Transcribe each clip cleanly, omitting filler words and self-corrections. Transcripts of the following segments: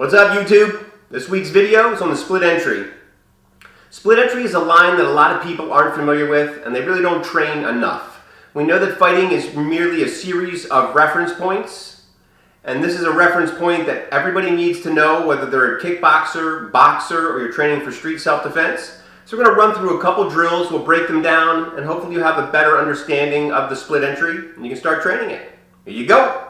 What's up, YouTube? This week's video is on the split entry. Split entry is a line that a lot of people aren't familiar with and they really don't train enough. We know that fighting is merely a series of reference points, and this is a reference point that everybody needs to know, whether they're a kickboxer, boxer, or you're training for street self-defense. So we're going to run through a couple drills, we'll break them down, and hopefully you have a better understanding of the split entry and you can start training it. Here you go!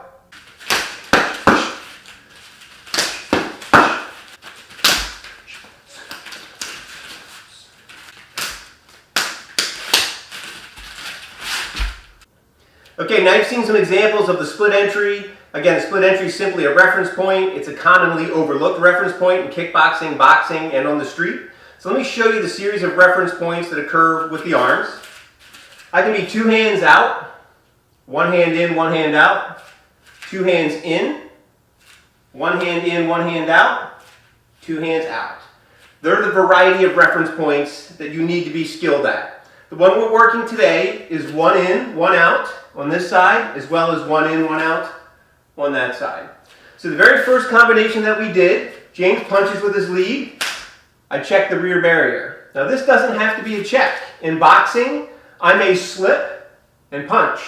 Okay, now you've seen some examples of the split entry. Again, split entry is simply a reference point. It's a commonly overlooked reference point in kickboxing, boxing, and on the street. So let me show you the series of reference points that occur with the arms. I can be two hands out, one hand in, one hand out, two hands in, one hand out, two hands out. They're the variety of reference points that you need to be skilled at. The one we're working today is one in, one out on this side, as well as one in, one out on that side. So the very first combination that we did, James punches with his lead. I check the rear barrier. Now this doesn't have to be a check. In boxing, I may slip and punch.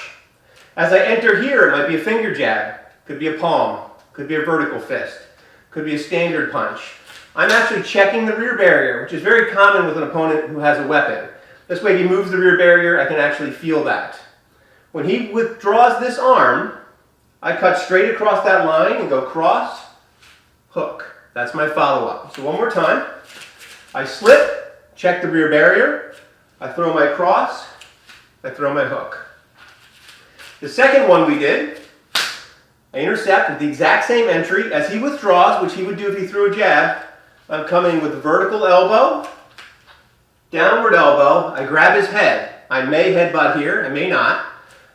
As I enter here, it might be a finger jab, could be a palm, could be a vertical fist, could be a standard punch. I'm actually checking the rear barrier, which is very common with an opponent who has a weapon. This way, if he moves the rear barrier, I can actually feel that. When he withdraws this arm, I cut straight across that line and go cross, hook. That's my follow-up. So one more time. I slip, check the rear barrier, I throw my cross, I throw my hook. The second one we did, I intercept with the exact same entry. As he withdraws, which he would do if he threw a jab, I'm coming with the vertical elbow, downward elbow, I grab his head. I may headbutt here, I may not.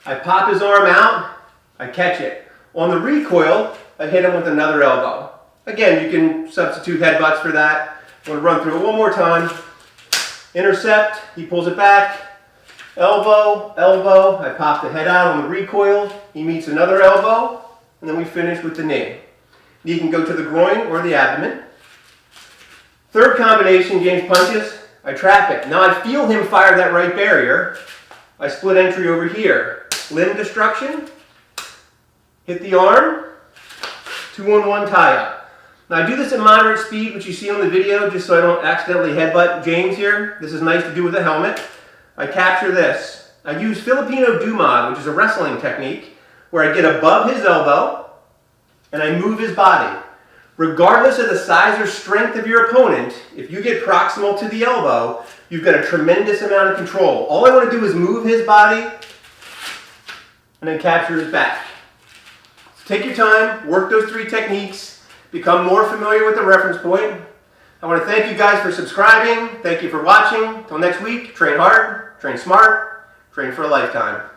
I pop his arm out, I catch it. On the recoil, I hit him with another elbow. Again, you can substitute headbutts for that. I'm going to run through it one more time. Intercept, he pulls it back. Elbow, elbow, I pop the head out on the recoil. He meets another elbow, and then we finish with the knee. Knee can go to the groin or the abdomen. Third combination, James punches. I trap it. Now I feel him fire that right barrier. I split entry over here. Limb destruction. Hit the arm. 2-on-1 tie-up. Now I do this at moderate speed, which you see on the video, just so I don't accidentally headbutt James here. This is nice to do with a helmet. I capture this. I use Filipino Dumad, which is a wrestling technique, where I get above his elbow and I move his body. Regardless of the size or strength of your opponent, if you get proximal to the elbow, you've got a tremendous amount of control. All I want to do is move his body and then capture his back. So take your time, work those three techniques, become more familiar with the reference point. I want to thank you guys for subscribing. Thank you for watching. Until next week, train hard, train smart, train for a lifetime.